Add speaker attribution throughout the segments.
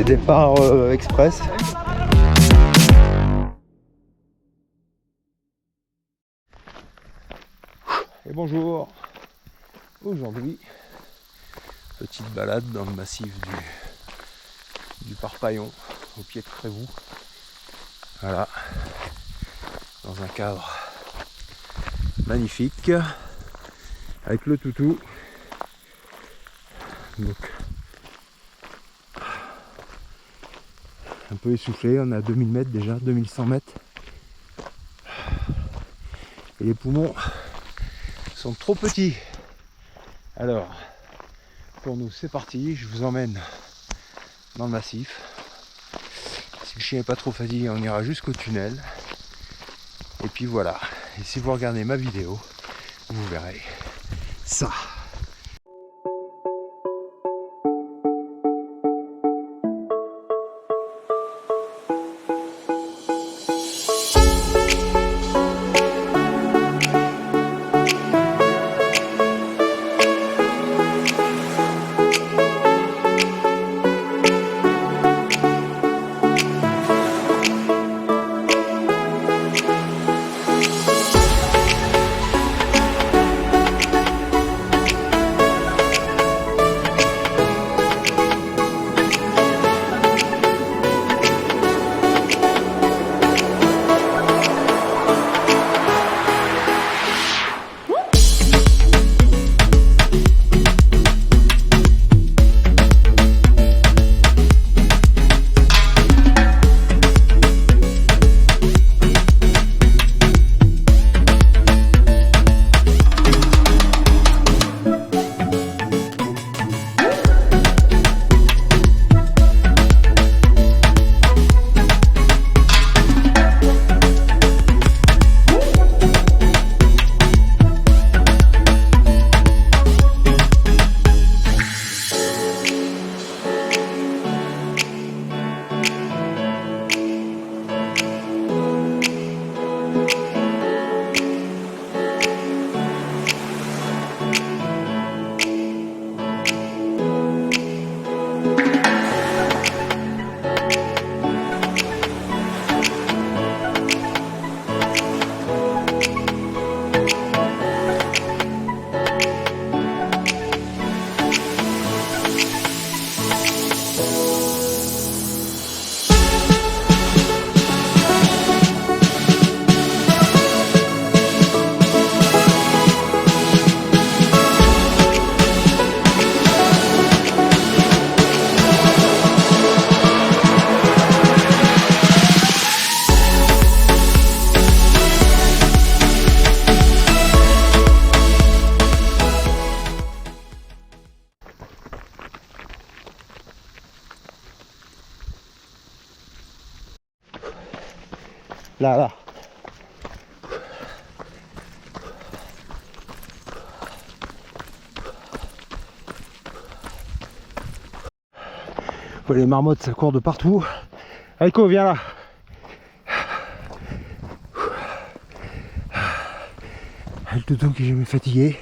Speaker 1: départ express. Et bonjour. Aujourd'hui, petite balade dans le massif du Parpaillon, au pied de Trévoux. Voilà, dans un cadre magnifique, avec le toutou. Donc, un peu essoufflé, on est à 2000 mètres déjà, 2100 mètres. Et les poumons sont trop petits. Alors, pour nous, c'est parti, je vous emmène dans le massif. Si le chien n'est pas trop fatigué, on ira jusqu'au tunnel. Et puis voilà. Et si vous regardez ma vidéo, vous verrez ça. Là. Oh, les marmottes, ça court de partout. Aiko, viens là. Le toutou qui est jamais fatigué.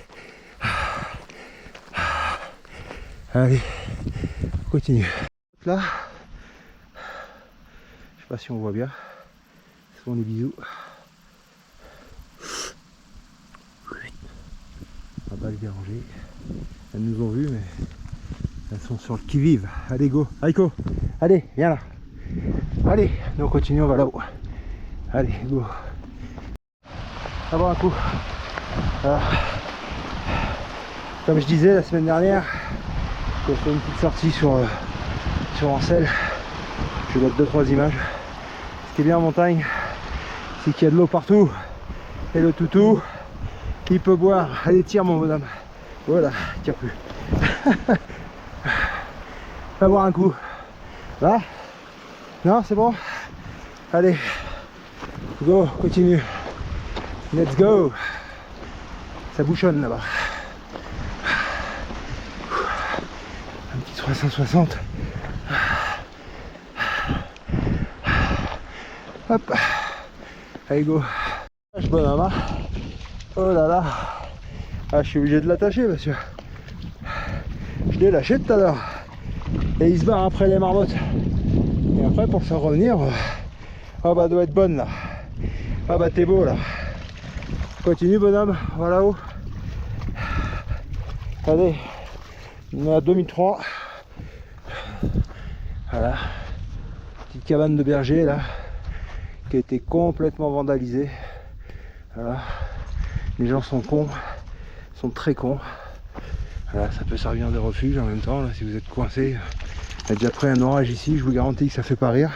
Speaker 1: Allez, on continue. Là, je sais pas si on voit bien. Ce sont des bisous. On va pas les déranger. Elles nous ont vus, mais elles sont sur le qui-vive. Allez, go. Aiko, allez, viens là. Allez, nous on continue, on va là-haut. Allez, go. Avoir un coup. Alors, comme je disais la semaine dernière, j'ai fait une petite sortie sur Ancel. Je vais mettre 2-3 images. Ce qui est bien en montagne, c'est qu'il y a de l'eau partout. Et le toutou, il peut boire. Allez, tire mon bonhomme. Voilà, tire plus. Va boire un coup. Là? Non, c'est bon? Allez, go, continue. Let's go. Ça bouchonne là-bas. Un petit 360. Hop. Allez, go. Je bonhomme, hein. Oh là là. Ah, je suis obligé de l'attacher parce que je l'ai lâché tout à l'heure. Et il se barre après les marmottes. prêt pour le faire revenir. Ah bah, doit être bonne là. Ah bah, t'es beau là. Continue, bonhomme, voilà haut. Allez, on est à 2003. Voilà. Petite cabane de berger là, qui a été complètement vandalisée. Voilà. Les gens sont cons, sont très cons. Voilà, ça peut servir de refuge en même temps, là, si vous êtes coincé. Il y a déjà pris un orage ici, je vous garantis que ça fait pas rire.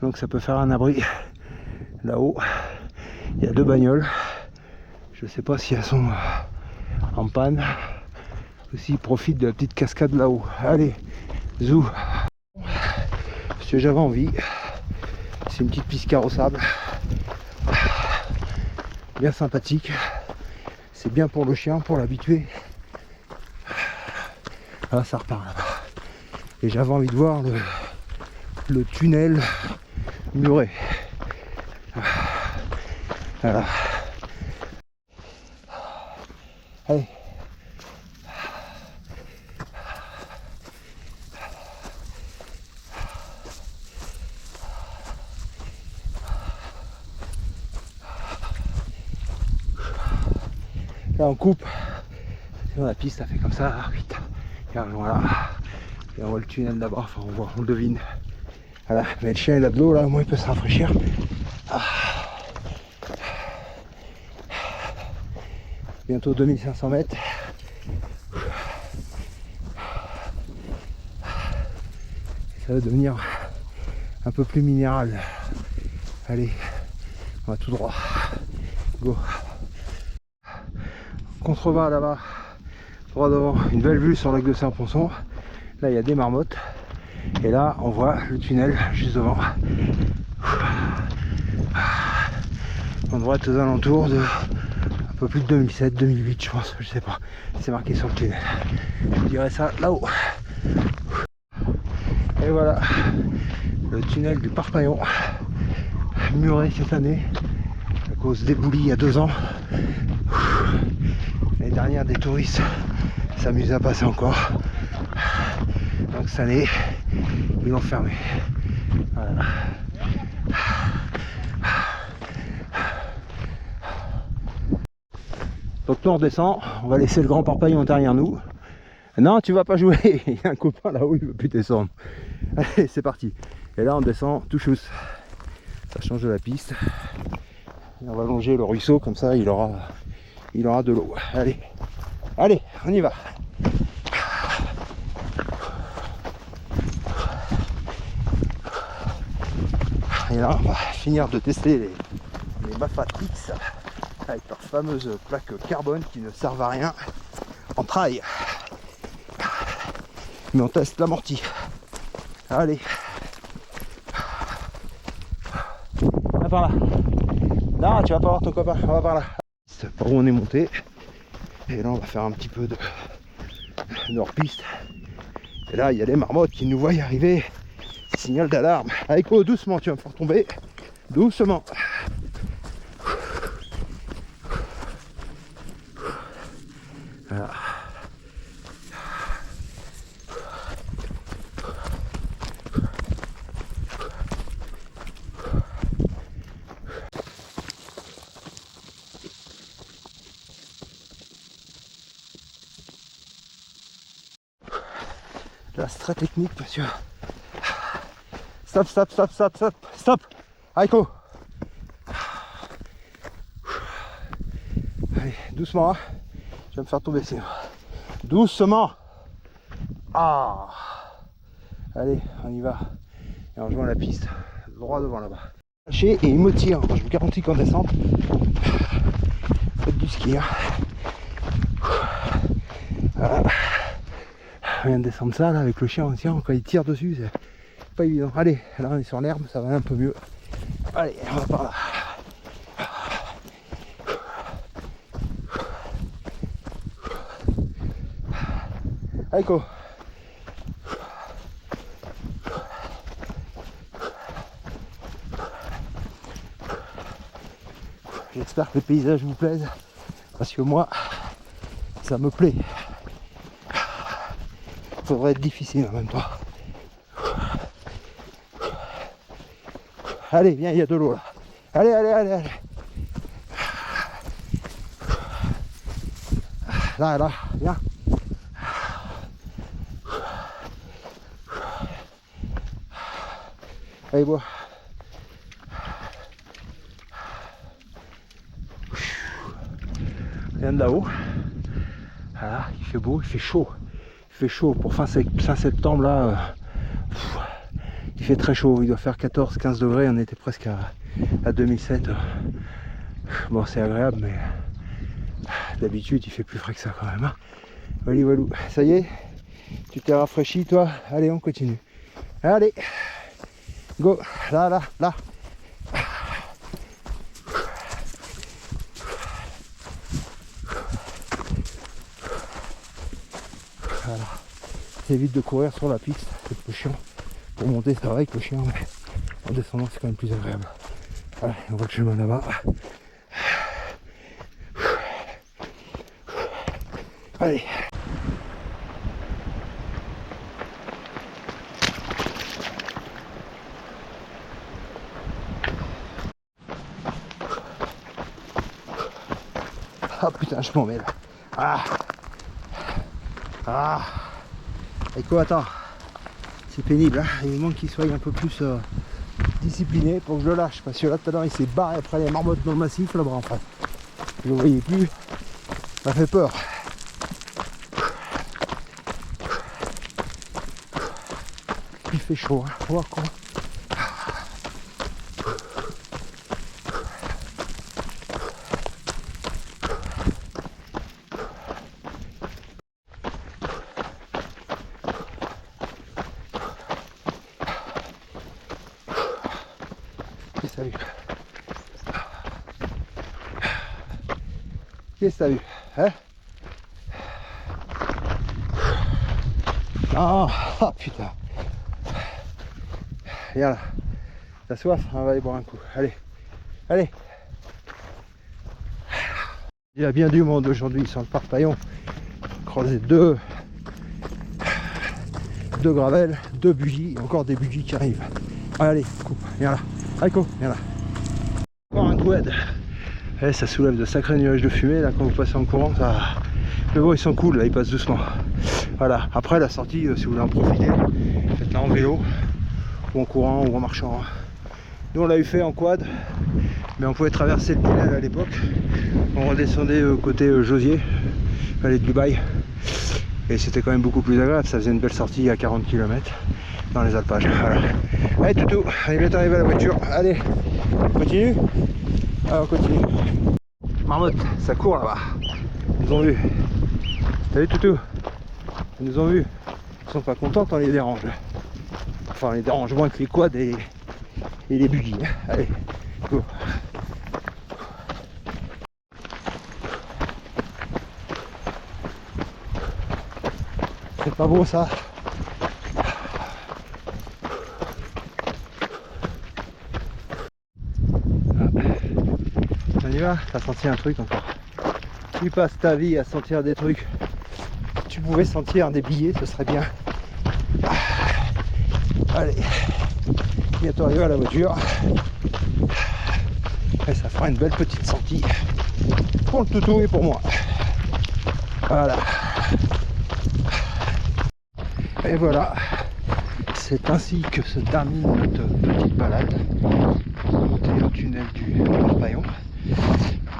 Speaker 1: Donc ça peut faire un abri. Là-haut, il y a 2 bagnoles. Je sais pas si elles sont en panne. Aussi, profite de la petite cascade là-haut. Allez, zou. Ce que j'avais envie, c'est une petite piste carrossable. Bien sympathique. C'est bien pour le chien, pour l'habituer. Ah, ça repart là-bas. Et j'avais envie de voir le tunnel muré. Voilà. Allez. Là on coupe. Sinon la piste ça fait comme ça. Vite. Et voilà. Et on voit le tunnel là-bas. Enfin on le devine. Voilà. Mais le chien il a de l'eau là, au moins il peut se rafraîchir. Bientôt 2500 mètres. Ça va devenir un peu plus minéral. Allez, on va tout droit. Go. Contrevent là-bas, droit devant, une belle vue sur le lac de Saint-Ponçon. Là il y a des marmottes. Et là on voit le tunnel juste devant. On devrait être aux alentours de un peu plus de 2007, 2008 je pense, je sais pas. C'est marqué sur le tunnel. Je dirais ça là-haut. Et voilà, le tunnel du Parpaillon, muré cette année, à cause d'éboulis il y a 2 ans. L'année dernière, des touristes s'amusaient à passer encore. Donc cette année, ils l'ont fermé. Voilà. Donc nous on redescend, on va laisser le grand Parpaillon derrière nous. Non, tu vas pas jouer, il y a un copain là-haut, il veut plus descendre. Allez, c'est parti. Et là on descend tout chousse. Ça change de la piste. Et on va longer le ruisseau, comme ça il aura de l'eau. Allez, allez, on y va. Et là on va finir de tester les Mafat X avec leurs fameuses plaques carbone qui ne servent à rien en trail. Mais on teste l'amorti. Allez. Va par là. Non, tu vas pas voir ton copain. On va par là. C'est par où on est monté. Et là, on va faire un petit peu de hors-piste. Et là, il y a les marmottes qui nous voient y arriver. Signal d'alarme. Allez, quoi, doucement, tu vas me faire tomber. Doucement. Voilà. Là c'est très technique parce que stop, stop, stop, stop, stop, stop. Aiko. Allez, doucement, hein. Je vais me faire tomber sinon. Doucement. Ah. Allez, on y va. Et on rejoint la piste, droit devant là-bas. Et il me tire, je vous garantis qu'en descente, faites du ski. Hein. Voilà. On vient de descendre ça là avec le chien, quand il tire dessus, c'est pas évident. Allez, là on est sur l'herbe, ça va un peu mieux. Allez, on va par là. Allez, go. J'espère que les paysages vous plaisent, parce que moi, ça me plaît. Ça devrait être difficile en même temps. Allez, viens, il y a de l'eau là. Allez, allez, allez, allez. Là, là, viens. Allez, bois. Rien de là-haut. Voilà, il fait beau, il fait chaud. Il fait chaud pour fin septembre là. Il fait très chaud, il doit faire 14-15 degrés, on était presque à 2007. Bon, c'est agréable, mais d'habitude il fait plus frais que ça quand même. Hein. Walou, walou. Ça y est, tu t'es rafraîchi toi? Allez, on continue. Allez, go, là, là, là. Voilà. Évite de courir sur la piste, c'est plus chiant. Pour monter, ça va avec le chien, mais en descendant, c'est quand même plus agréable. Voilà, on voit le chemin là-bas. Allez. Ah putain, je m'en mêle. Ah. Ah. Eiko, attends. C'est pénible, hein. Il manque qu'il soit un peu plus discipliné pour que je le lâche. Parce que là, tout à l'heure, il s'est barré après les marmottes dans le massif, là-bas en face. Je ne le voyais plus. Ça fait peur. Il fait chaud, hein. Faut voir quoi. Qu'est-ce que t'as vu? Hein? Ah, ah putain. Viens là. T'as soif? On va aller boire un coup. Allez. Allez. Il y a bien du monde aujourd'hui sur le parc Paillon. Croisé deux gravelles, 2 bougies, encore des bougies qui arrivent. Allez, coupe, viens là. Allez, coupe, viens là. Encore un quad. Eh, ça soulève de sacrés nuages de fumée là quand vous passez en courant. Ça... Mais bon, ils sont cool là, ils passent doucement. Voilà, après la sortie, si vous voulez en profiter, faites-la en vélo, ou en courant, ou en marchant. Nous on l'a eu fait en quad, mais on pouvait traverser le tunnel à l'époque. On redescendait côté Josier, vallée de Dubaï. Et c'était quand même beaucoup plus agréable, ça faisait une belle sortie à 40 km dans les alpages. Voilà. Allez toutou, allez bientôt arriver à la voiture. Allez, on continue. Alors on continue. Marmotte, ça court là-bas. Ils nous ont vu. Salut toutou. Ils nous ont vu. Ils sont pas contents quand on les dérange. Enfin on les dérange moins que les quads et les buggy. Allez, go. C'est pas beau ça. On y va, t'as senti un truc encore. Tu passes ta vie à sentir des trucs. Tu pouvais sentir des billets, ce serait bien. Allez, bientôt arrivé à la voiture. Et ça fera une belle petite sortie pour le toutou et pour moi. Voilà. Et voilà, c'est ainsi que se termine notre petite balade pour monter le tunnel du Parc Paillon,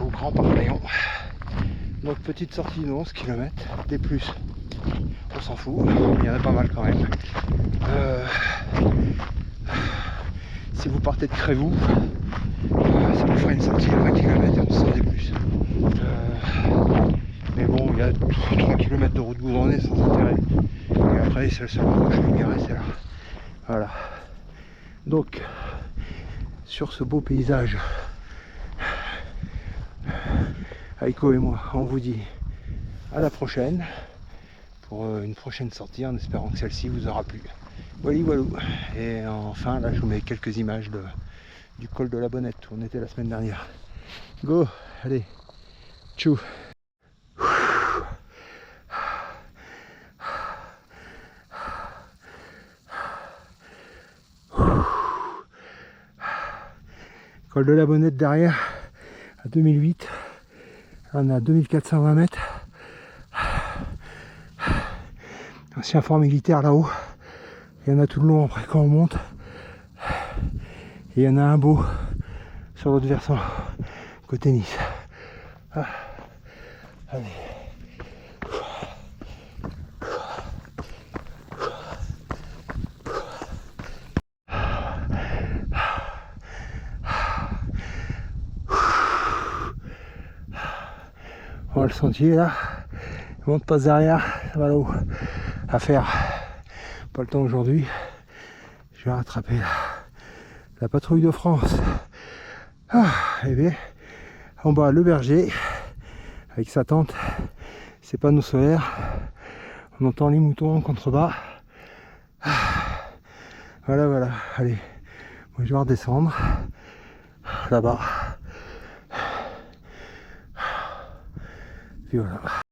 Speaker 1: au Grand Parc Paillon. Donc petite sortie de 11 km, des plus, on s'en fout, il y en a pas mal quand même. Si vous partez de Crévoux, ça vous fera une sortie à 20 km et on sort des plus. Mais bon, il y a 3 km de route goudronnée sans intérêt. Et après, c'est le seul endroit où je vais garer, c'est là. Voilà. Donc, sur ce beau paysage, Aiko et moi, on vous dit à la prochaine pour une prochaine sortie en espérant que celle-ci vous aura plu. Voilà, voilà. Et enfin, là, je vous mets quelques images du col de la Bonnette où on était la semaine dernière. Go, allez, tchou. Col de la Bonnette derrière, à 2008. Là, on est à 2420 mètres. Ancien fort militaire là-haut. Il y en a tout le long après quand on monte. Et il y en a un beau sur l'autre versant, côté Nice. Ah. Allez. On voit le sentier là, il monte passe derrière, ça va là-haut à faire. Pas le temps aujourd'hui, je vais rattraper la patrouille de France. Et bien, en bas le berger avec sa tente, ses panneaux solaires, on entend les moutons en contrebas. Voilà, allez, moi je vais redescendre là-bas. Puis voilà.